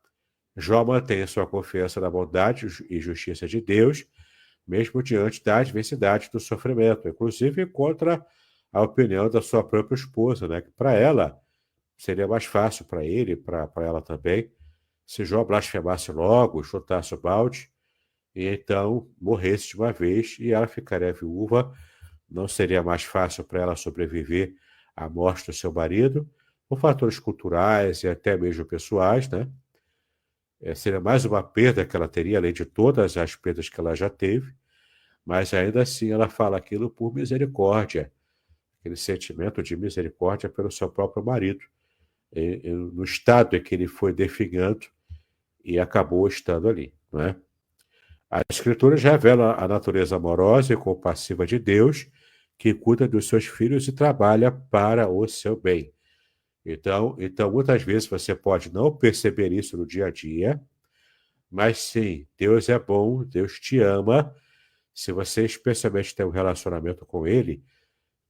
Jó mantém a sua confiança na bondade e justiça de Deus, mesmo diante da adversidade do sofrimento, inclusive contra a opinião da sua própria esposa, né? Que para ela seria mais fácil para ele, para ela também, se Jó blasfemasse logo, chutasse o balde, e então morresse de uma vez e ela ficaria viúva. Não seria mais fácil para ela sobreviver à morte do seu marido, por fatores culturais e até mesmo pessoais, né? Seria mais uma perda que ela teria, além de todas as perdas que ela já teve, mas ainda assim ela fala aquilo por misericórdia, aquele sentimento de misericórdia pelo seu próprio marido, no estado em que ele foi definhando e acabou estando ali, não é? As Escrituras revelam a natureza amorosa e compassiva de Deus, que cuida dos seus filhos e trabalha para o seu bem. Então, muitas vezes você pode não perceber isso no dia a dia, mas sim, Deus é bom, Deus te ama. Se você especialmente tem um relacionamento com Ele,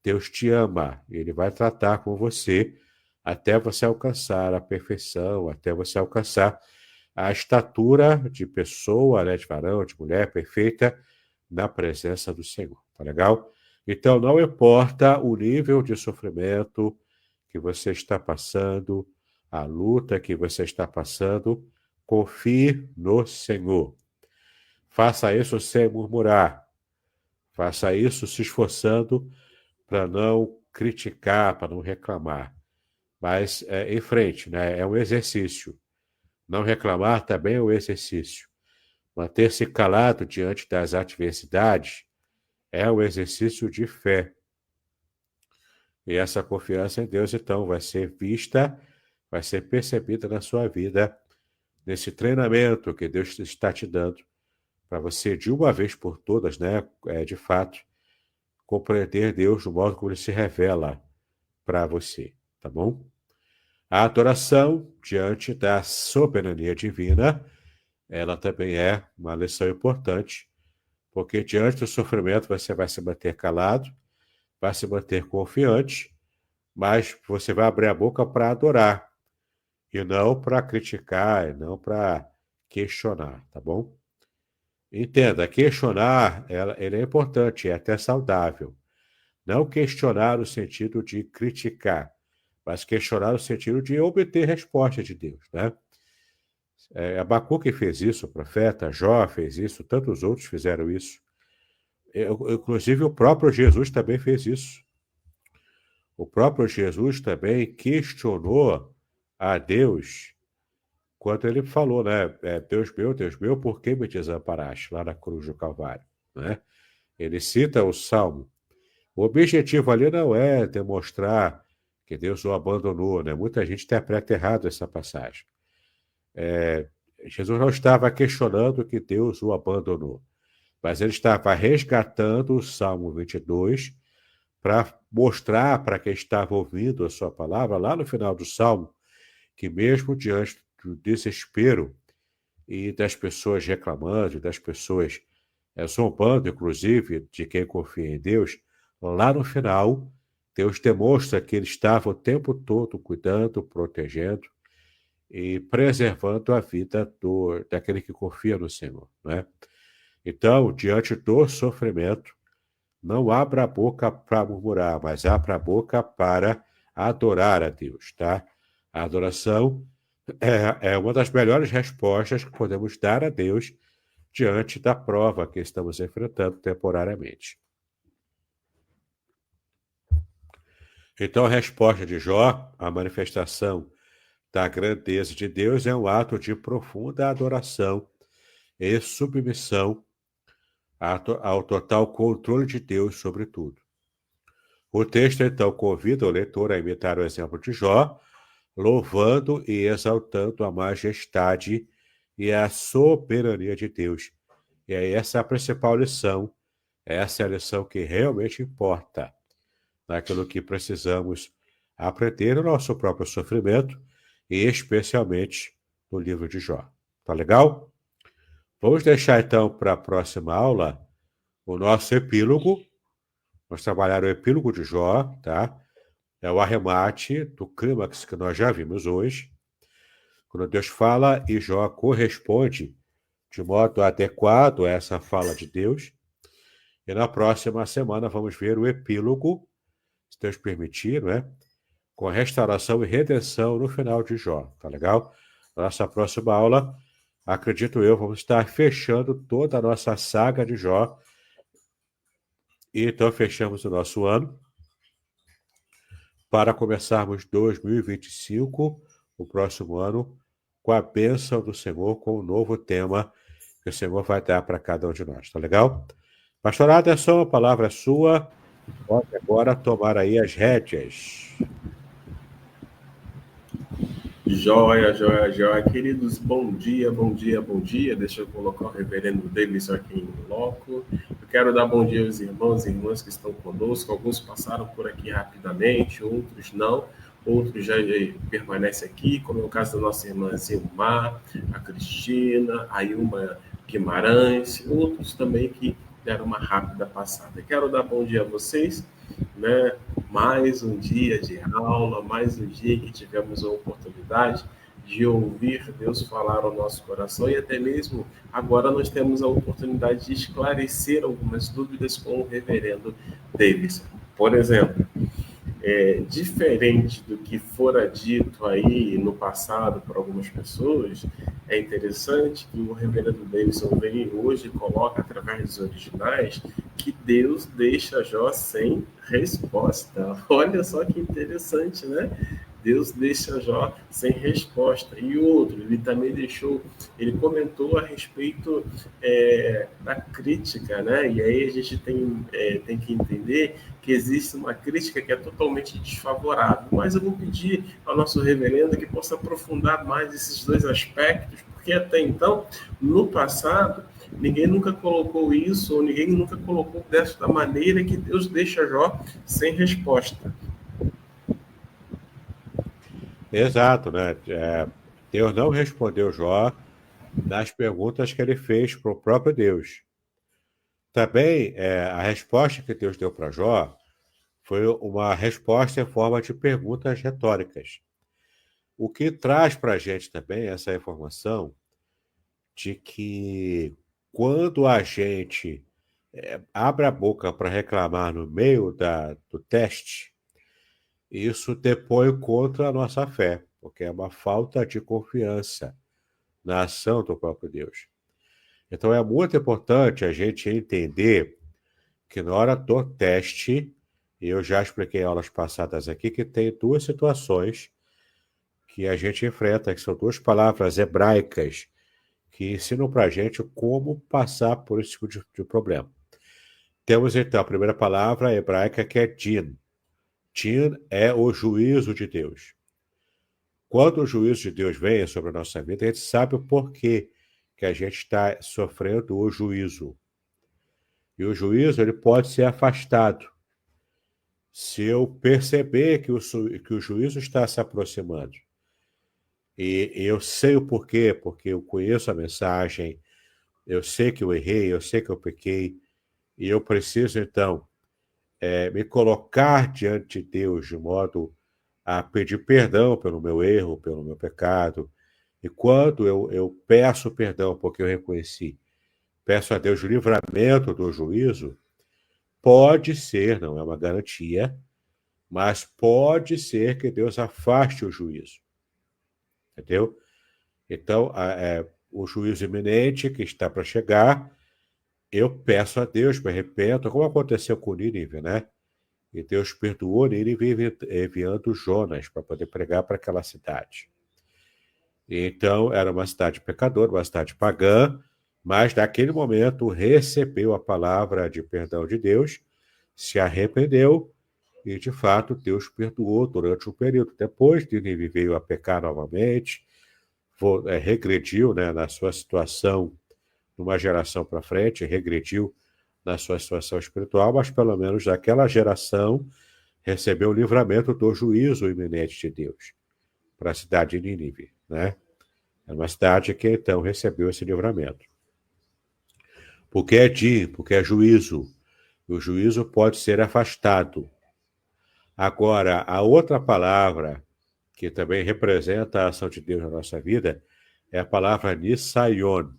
Deus te ama. Ele vai tratar com você até você alcançar a perfeição, até você alcançar a estatura de pessoa, né, de varão, de mulher perfeita, na presença do Senhor. Tá legal? Então, não importa o nível de sofrimento que você está passando, a luta que você está passando, confie no Senhor. Faça isso sem murmurar. Faça isso se esforçando para não criticar, para não reclamar. Mas em frente, né? É um exercício. Não reclamar também é um exercício. Manter-se calado diante das adversidades é um exercício de fé. E essa confiança em Deus, então, vai ser vista, vai ser percebida na sua vida, nesse treinamento que Deus está te dando, para você, de uma vez por todas, né, de fato, compreender Deus do modo como Ele se revela para você, tá bom? A adoração diante da soberania divina, ela também é uma lição importante, porque diante do sofrimento você vai se manter calado, vai se manter confiante, mas você vai abrir a boca para adorar, e não para criticar, e não para questionar, tá bom? Entenda, questionar, ele é importante, é até saudável. Não questionar no sentido de criticar, mas questionar no sentido de obter resposta de Deus, né? Abacuque fez isso, o profeta, Jó fez isso, tantos outros fizeram isso. Inclusive o próprio Jesus também fez isso. O próprio Jesus também questionou a Deus quando ele falou, né? Deus meu, por que me desamparaste? Lá na cruz do Calvário, né? Ele cita o Salmo. O objetivo ali não é demonstrar que Deus o abandonou, né? Muita gente interpreta errado essa passagem. Jesus não estava questionando que Deus o abandonou, mas ele estava resgatando o Salmo 22 para mostrar para quem estava ouvindo a sua palavra, lá no final do Salmo, que mesmo diante do desespero e das pessoas reclamando, das pessoas zombando, inclusive, de quem confia em Deus, lá no final, Deus demonstra que ele estava o tempo todo cuidando, protegendo e preservando a vida daquele que confia no Senhor, né? Então, diante do sofrimento, não abra a boca para murmurar, mas abra a boca para adorar a Deus, tá? A adoração é uma das melhores respostas que podemos dar a Deus diante da prova que estamos enfrentando temporariamente. Então, a resposta de Jó, a manifestação da grandeza de Deus, é um ato de profunda adoração e submissão ao total controle de Deus sobre tudo. O texto, então, convida o leitor a imitar o exemplo de Jó, louvando e exaltando a majestade e a soberania de Deus. E aí essa é a principal lição, essa é a lição que realmente importa, naquilo que precisamos aprender no nosso próprio sofrimento, e especialmente no livro de Jó. Tá legal? Vamos deixar então para a próxima aula o nosso epílogo. Vamos trabalhar o epílogo de Jó, tá? É o arremate do clímax que nós já vimos hoje. quando Deus fala e Jó corresponde de modo adequado a essa fala de Deus. E na próxima semana vamos ver o epílogo, se Deus permitir, né? Com a restauração e redenção no final de Jó. Tá legal? Na nossa próxima aula, acredito eu, vamos estar fechando toda a nossa saga de Jó. E então fechamos o nosso ano para começarmos 2025, o próximo ano, com a bênção do Senhor, com um novo tema que o Senhor vai dar para cada um de nós. Tá legal? Pastor Aderson, a palavra é sua. Pode agora tomar aí as rédeas. Joia, joia, joia. Queridos, bom dia, bom dia, bom dia. Deixa eu colocar o reverendo Davis aqui em loco. Eu quero dar bom dia aos irmãos e irmãs que estão conosco. Alguns passaram por aqui rapidamente, outros não. Outros já permanecem aqui, como é o caso da nossa irmã Zilmar, a Cristina, a Ilma Guimarães, outros também que deram uma rápida passada. Quero dar bom dia a vocês, né? Mais um dia de aula, mais um dia que tivemos a oportunidade de ouvir Deus falar ao nosso coração e até mesmo agora nós temos a oportunidade de esclarecer algumas dúvidas com o reverendo Davis. Por exemplo, diferente do que fora dito aí no passado por algumas pessoas, é interessante que o reverendo Davidson vem hoje e coloca através dos originais que Deus deixa Jó sem resposta. Olha só que interessante, né? Deus deixa Jó sem resposta. E outro, ele também ele comentou a respeito da crítica, né? E aí a gente tem que entender que existe uma crítica que é totalmente desfavorável. Mas eu vou pedir ao nosso reverendo que possa aprofundar mais esses dois aspectos, porque até então, no passado, ninguém nunca colocou isso, ou ninguém nunca colocou desta maneira que Deus deixa Jó sem resposta. Exato, né? Deus não respondeu Jó nas perguntas que ele fez para o próprio Deus. Também a resposta que Deus deu para Jó foi uma resposta em forma de perguntas retóricas. O que traz para a gente também essa informação de que quando a gente abre a boca para reclamar no meio do teste, isso depõe contra a nossa fé, porque é uma falta de confiança na ação do próprio Deus. Então é muito importante a gente entender que na hora do teste, e eu já expliquei em aulas passadas aqui, que tem duas situações que a gente enfrenta, que são duas palavras hebraicas que ensinam para a gente como passar por esse tipo de problema. Temos então a primeira palavra hebraica que é din. Din é o juízo de Deus. Quando o juízo de Deus vem sobre a nossa vida, a gente sabe o porquê que a gente está sofrendo o juízo. E o juízo ele pode ser afastado. Se eu perceber que o juízo está se aproximando, e eu sei o porquê, porque eu conheço a mensagem, eu sei que eu errei, eu sei que eu pequei, e eu preciso, então, me colocar diante de Deus de modo a pedir perdão pelo meu erro, pelo meu pecado. E quando eu peço perdão porque eu reconheci, peço a Deus o livramento do juízo, pode ser, não é uma garantia, mas pode ser que Deus afaste o juízo. Entendeu? Então, o juízo iminente que está para chegar, eu peço a Deus, me arrependo, como aconteceu com Nínive, né? E Deus perdoou Nínive enviando Jonas para poder pregar para aquela cidade. Então, era uma cidade pecadora, uma cidade pagã, mas naquele momento recebeu a palavra de perdão de Deus, se arrependeu e, de fato, Deus perdoou durante um período. Depois, Nínive veio a pecar novamente, regrediu, né, na sua situação, numa geração para frente, regrediu na sua situação espiritual, mas pelo menos naquela geração recebeu o livramento do juízo iminente de Deus para a cidade de Nínive, né? É uma cidade que então recebeu esse livramento. Porque porque é juízo. E o juízo pode ser afastado. Agora, a outra palavra que também representa a ação de Deus na nossa vida, é a palavra nisayon.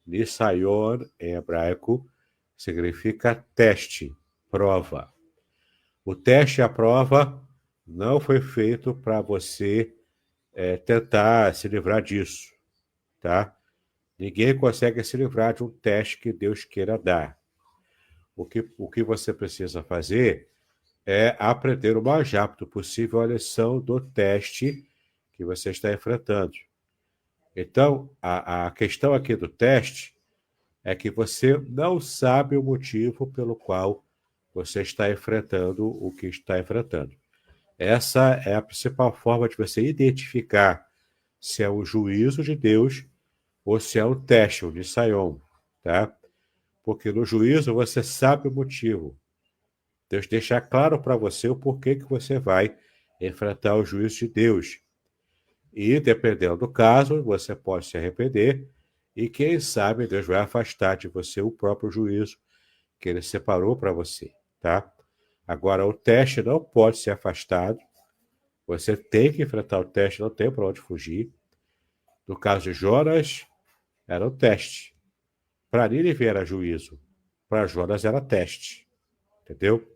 Nisayon, em hebraico, significa teste, prova. O teste e a prova não foi feito para você tentar se livrar disso, tá? Ninguém consegue se livrar de um teste que Deus queira dar. O que você precisa fazer é aprender o mais rápido possível a lição do teste que você está enfrentando. Então, a questão aqui do teste é que você não sabe o motivo pelo qual você está enfrentando o que está enfrentando. Essa é a principal forma de você identificar se é o juízo de Deus ou se é o teste, o nisayon, tá? Porque no juízo você sabe o motivo. Deus deixa claro para você o porquê que você vai enfrentar o juízo de Deus. E, dependendo do caso, você pode se arrepender e, quem sabe, Deus vai afastar de você o próprio juízo que ele separou para você, tá? Agora, o teste não pode ser afastado. Você tem que enfrentar o teste, não tem para onde fugir. No caso de Jonas, era um teste. Para Nínive era juízo. Para Jonas era teste. Entendeu?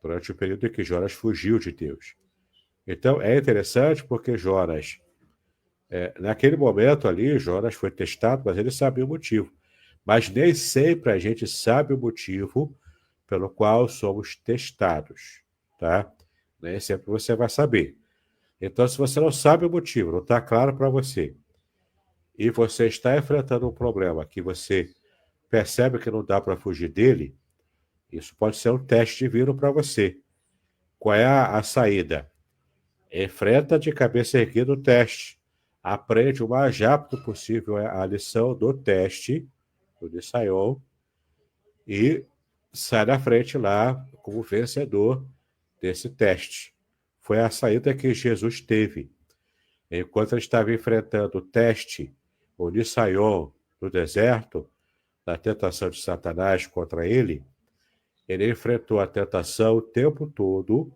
Durante o período em que Jonas fugiu de Deus. Então, é interessante porque Jonas, naquele momento ali, Jonas foi testado, mas ele sabia o motivo. Mas nem sempre a gente sabe o motivo pelo qual somos testados, tá? Nem sempre você vai saber. Então, se você não sabe o motivo, não está claro para você, e você está enfrentando um problema que você percebe que não dá para fugir dele, isso pode ser um teste divino para você. Qual é a saída? Enfrenta de cabeça erguida o teste. Aprende o mais rápido possível a lição do teste, do nisayon, e sai na frente lá como vencedor desse teste. Foi a saída que Jesus teve. Enquanto ele estava enfrentando o teste, o nisayon, no deserto, na tentação de Satanás contra ele enfrentou a tentação o tempo todo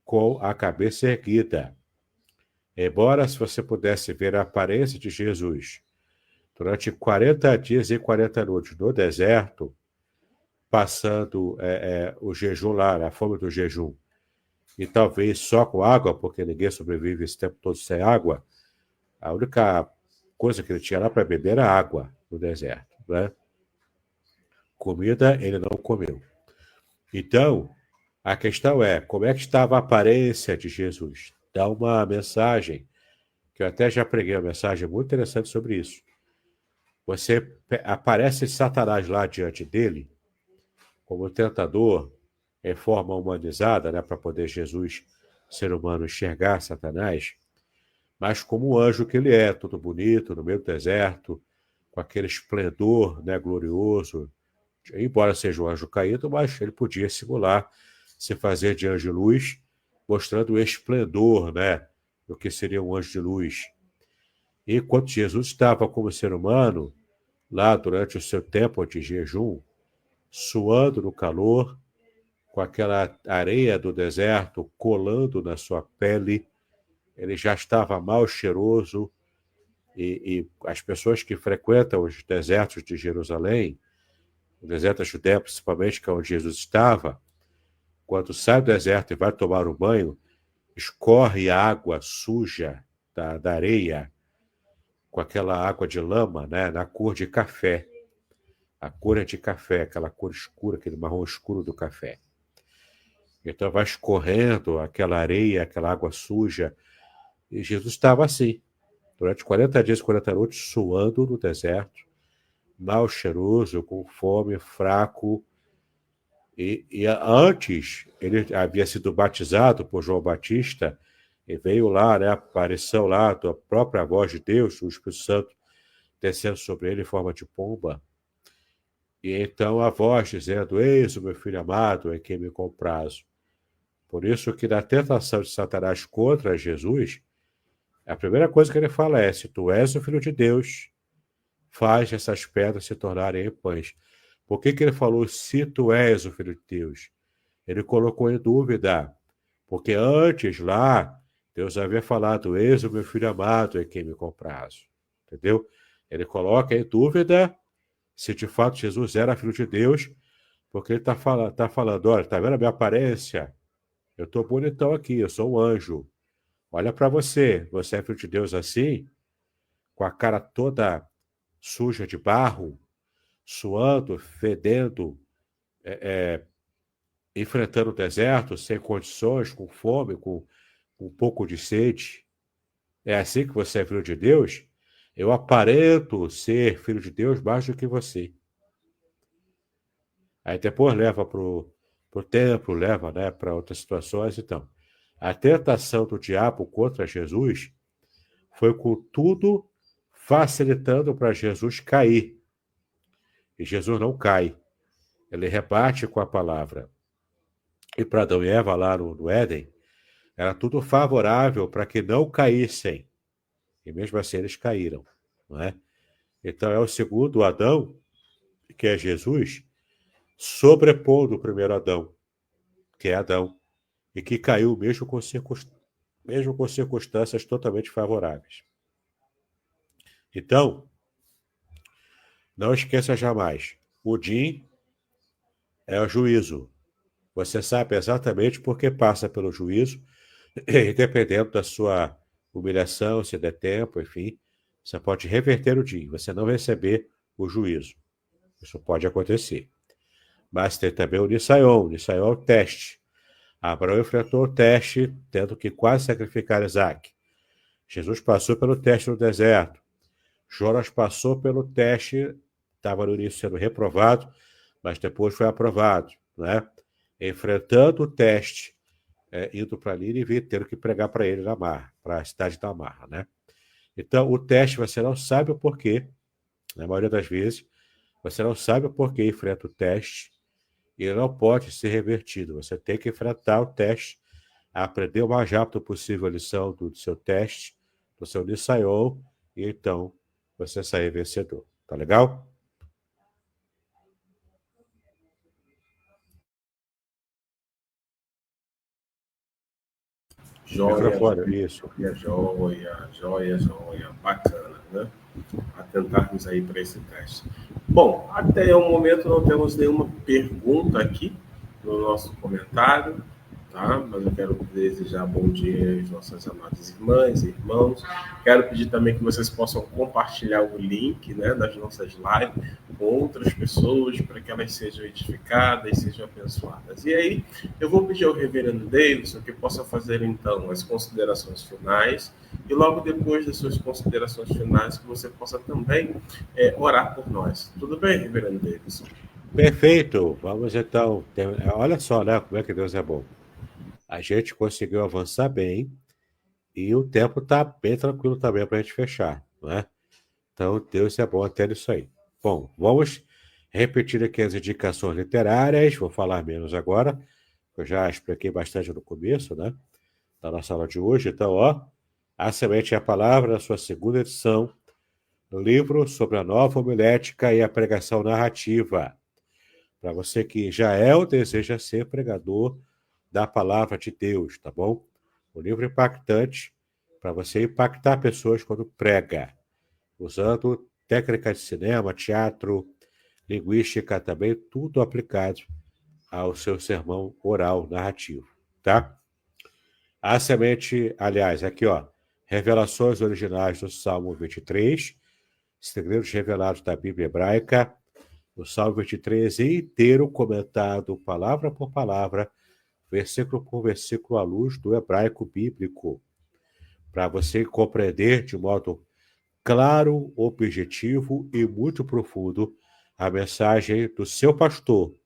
com a cabeça erguida. Embora, se você pudesse ver a aparência de Jesus durante 40 dias e 40 noites no deserto, passando o jejum lá, a fome do jejum, e talvez só com água, porque ninguém sobrevive esse tempo todo sem água, a única coisa que ele tinha lá para beber era água no deserto, né? Comida ele não comeu. Então, a questão é, como é que estava a aparência de Jesus? Dá uma mensagem, que eu até já preguei uma mensagem muito interessante sobre isso. Você aparece Satanás lá diante dele, como tentador, em forma humanizada, né, para poder Jesus, ser humano, enxergar Satanás, mas como um anjo que ele é, todo bonito, no meio do deserto, com aquele esplendor, né, glorioso, embora seja um anjo caído, mas ele podia simular, se fazer de anjo de luz, mostrando o esplendor, né, do que seria um anjo de luz. E enquanto Jesus estava como ser humano, lá durante o seu tempo de jejum, suando no calor, com aquela areia do deserto colando na sua pele, ele já estava mal cheiroso, e as pessoas que frequentam os desertos de Jerusalém, o deserto da Judéia principalmente, que é onde Jesus estava, quando sai do deserto e vai tomar um banho, escorre água suja da areia, com aquela água de lama, né, na cor de café. A cor é de café, aquela cor escura, aquele marrom escuro do café. Então vai escorrendo aquela areia, aquela água suja, e Jesus estava assim, durante 40 dias e 40 noites, suando no deserto, mal cheiroso, com fome, fraco. E antes, ele havia sido batizado por João Batista, e veio lá, né, apareceu lá a própria voz de Deus, o Espírito Santo descendo sobre ele em forma de pomba. E então a voz dizendo, eis o meu filho amado, em quem me comprazo. Por isso que na tentação de Satanás contra Jesus, a primeira coisa que ele fala é, se tu és o filho de Deus, faz essas pedras se tornarem pães. Por que ele falou, se tu és o filho de Deus? Ele colocou em dúvida, porque antes lá, Deus havia falado, eis o meu filho amado em quem me comprazo. Entendeu? Ele coloca em dúvida se de fato Jesus era filho de Deus, porque ele está falando, olha, está vendo a minha aparência? Eu estou bonitão aqui, eu sou um anjo. Olha para você, você é filho de Deus assim? Com a cara toda suja de barro, suando, fedendo, enfrentando o deserto, sem condições, com fome, com um pouco de sede. É assim que você é filho de Deus? Eu aparento ser filho de Deus mais do que você. Aí depois leva para o templo, leva, né, para outras situações. Então, a tentação do diabo contra Jesus foi, contudo, facilitando para Jesus cair. E Jesus não cai. Ele rebate com a palavra. E para Adão e Eva, lá no Éden, era tudo favorável para que não caíssem. E mesmo assim eles caíram. Não é? Então é o segundo Adão, que é Jesus, sobrepondo o primeiro Adão, que é Adão, e que caiu mesmo com circunstâncias totalmente favoráveis. Então, não esqueça jamais, o Din é o juízo. Você sabe exatamente por que passa pelo juízo, e dependendo da sua humilhação, se der tempo, enfim, você pode reverter o Din, você não receber o juízo. Isso pode acontecer. Mas tem também o Nisayon. O Nisayon é o teste. Abraão enfrentou o teste, tendo que quase sacrificar Isaac. Jesus passou pelo teste no deserto. Jonas passou pelo teste, estava no início sendo reprovado, mas depois foi aprovado, né? Enfrentando o teste, indo para Nínive, tendo que pregar para ele na mar, para a cidade da Mar, né? Então, o teste você não sabe o porquê, na maioria das vezes, você não sabe o porquê enfrenta o teste, e ele não pode ser revertido. Você tem que enfrentar o teste, aprender o mais rápido possível a lição do seu teste, do seu Nisayon, e então você sair vencedor. Tá legal? Joia, Microfone, isso. joia. Bacana, né? Atentarmos aí para esse teste. Bom, até o momento não temos nenhuma pergunta aqui no nosso comentário, tá? Mas eu quero desejar bom dia às nossas amadas irmãs e irmãos. Quero pedir também que vocês possam compartilhar o link, né, das nossas lives com outras pessoas, para que elas sejam edificadas, sejam abençoadas. E aí, eu vou pedir ao reverendo Davidson que possa fazer, então, as considerações finais, e logo depois das suas considerações finais, que você possa também orar por nós. Tudo bem, reverendo Davidson? Perfeito. Vamos então. Olha só, né? Como é que Deus é bom. A gente conseguiu avançar bem e o tempo está bem tranquilo também para a gente fechar, não é? Então, Deus é bom até nisso aí. Bom, vamos repetir aqui as indicações literárias. Vou falar menos agora. Eu já expliquei bastante no começo, né? Da nossa aula de hoje. Então, ó, A Semente é a Palavra, na sua segunda edição, no livro sobre a nova homilética e a pregação narrativa. Para você que já é ou deseja ser pregador da palavra de Deus, tá bom? Um livro impactante para você impactar pessoas quando prega, usando técnicas de cinema, teatro, linguística também, tudo aplicado ao seu sermão oral narrativo, tá? A Semente, aliás, aqui, ó, Revelações originais do Salmo 23, segredos revelados da Bíblia hebraica, o Salmo 23 inteiro comentado palavra por palavra, versículo por versículo à luz do hebraico bíblico, para você compreender de modo claro, objetivo e muito profundo a mensagem do seu pastor,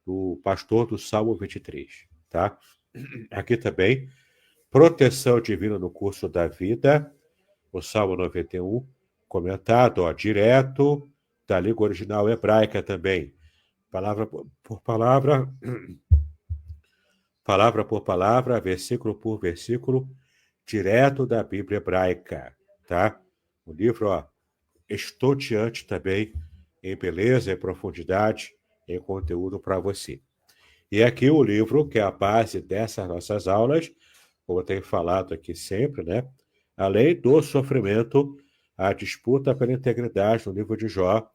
do pastor do Salmo 23, tá? Aqui também, Proteção Divina no Curso da Vida, o Salmo 91, comentado, ó, direto da língua original hebraica também, palavra por palavra, versículo por versículo, direto da Bíblia hebraica, tá? O livro, ó, estonteante também em beleza, em profundidade, em conteúdo para você. E aqui o livro, que é a base dessas nossas aulas, como eu tenho falado aqui sempre, né? Além do sofrimento, a disputa pela integridade no livro de Jó,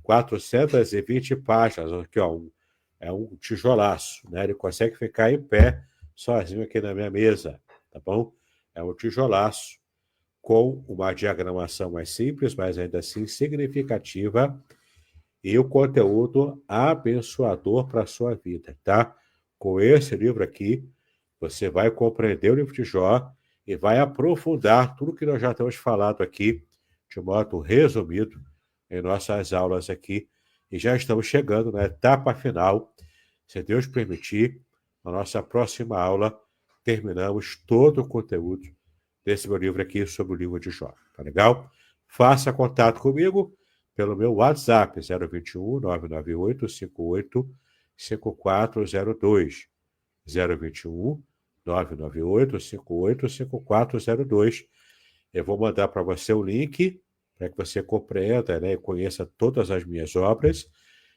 420 páginas, aqui, ó, é um tijolaço, né? Ele consegue ficar em pé sozinho aqui na minha mesa, tá bom? É um tijolaço com uma diagramação mais simples, mas ainda assim significativa, e o conteúdo abençoador para a sua vida, tá? Com esse livro aqui, você vai compreender o livro de Jó e vai aprofundar tudo que nós já temos falado aqui, de modo resumido, em nossas aulas aqui. E já estamos chegando na etapa final. Se Deus permitir, na nossa próxima aula, terminamos todo o conteúdo desse meu livro aqui sobre o livro de Jó. Tá legal? Faça contato comigo pelo meu WhatsApp, 021 998 58 5402. 021 998 58 5402. Eu vou mandar para você o link para que você compreenda, né, e conheça todas as minhas obras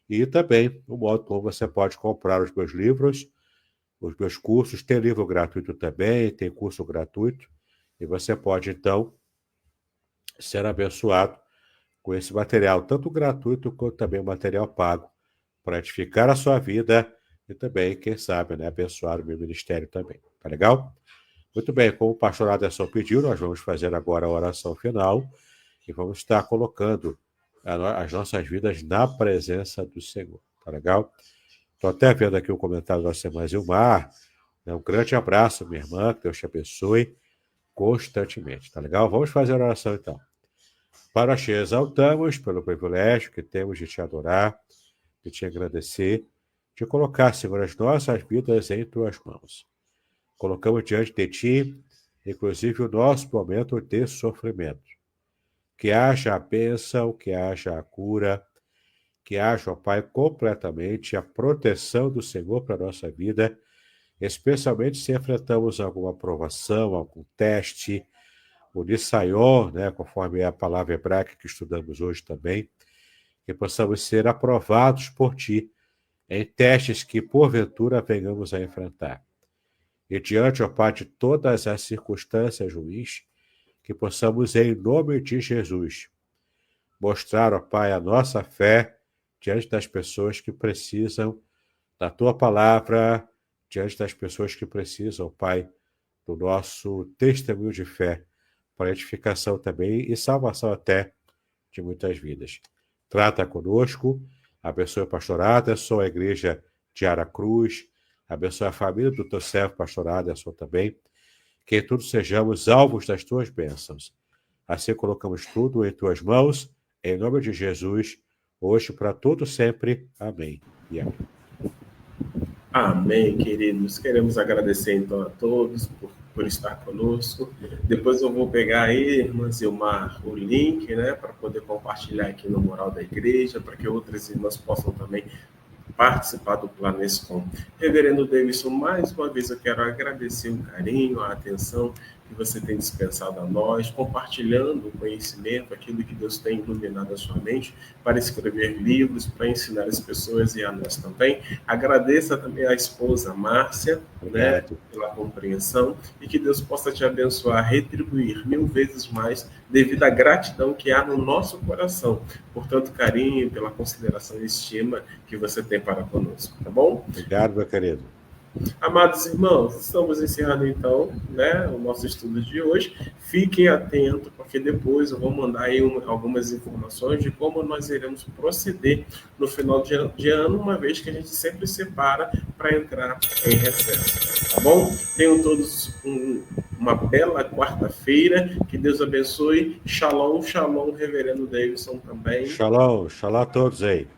e também o modo como você pode comprar os meus livros, os meus cursos. Tem livro gratuito também, tem curso gratuito, e você pode, então, ser abençoado com esse material, tanto gratuito quanto também material pago, para edificar a sua vida e também, quem sabe, né, abençoar o meu ministério também. Tá legal? Muito bem, como o pastor Aderson pediu, nós vamos fazer agora a oração final e vamos estar colocando as nossas vidas na presença do Senhor. Tá legal? Estou até vendo aqui o comentário da nossa irmã Zilmar. Um grande abraço, minha irmã, que Deus te abençoe constantemente. Tá legal? Vamos fazer a oração então. Para te exaltamos pelo privilégio que temos de te adorar, de te agradecer, de colocar, Senhor, as nossas vidas em tuas mãos. Colocamos diante de ti, inclusive, o nosso momento de sofrimento. Que haja a bênção, que haja a cura, que haja, ó Pai, completamente a proteção do Senhor para a nossa vida, especialmente se enfrentamos alguma provação, algum teste, o Nisaion, né, conforme é a palavra hebraica que estudamos hoje também, que possamos ser aprovados por ti em testes que, porventura, venhamos a enfrentar. E diante, ó Pai, de todas as circunstâncias ruins, que possamos, em nome de Jesus, mostrar, ó Pai, a nossa fé diante das pessoas que precisam da Tua palavra, diante das pessoas que precisam, ó Pai, do nosso testemunho de fé, para edificação também e salvação até de muitas vidas. Trata conosco, abençoe o pastor Aderson, a igreja de Aracruz, abençoe a família do teu servo, pastor Aderson também, que todos sejamos alvos das tuas bênçãos. Assim colocamos tudo em tuas mãos, em nome de Jesus, hoje para todo sempre. Amém e amém. Amém, queridos. Queremos agradecer então a todos por estar conosco. Depois eu vou pegar aí, irmã Zilmar, o link, né, para poder compartilhar aqui no Moral da Igreja, para que outras irmãs possam também participar do Planescom. Reverendo Davidson, mais uma vez eu quero agradecer o carinho, a atenção que você tem dispensado a nós, compartilhando o conhecimento, aquilo que Deus tem iluminado a sua mente, para escrever livros, para ensinar as pessoas e a nós também. Agradeça também à esposa Márcia, né, pela compreensão, e que Deus possa te abençoar, retribuir 1000 vezes mais, devido à gratidão que há no nosso coração, por tanto carinho, pela consideração e estima que você tem para conosco, tá bom? Obrigado, meu querido. Amados irmãos, estamos encerrando então, né, o nosso estudo de hoje. Fiquem atentos, porque depois eu vou mandar aí algumas informações de como nós iremos proceder no final de ano, uma vez que a gente sempre separa para entrar em recesso. Tá bom? Tenham todos uma bela quarta-feira. Que Deus abençoe. Shalom, shalom, reverendo Davidson também. Shalom, shalom a todos aí.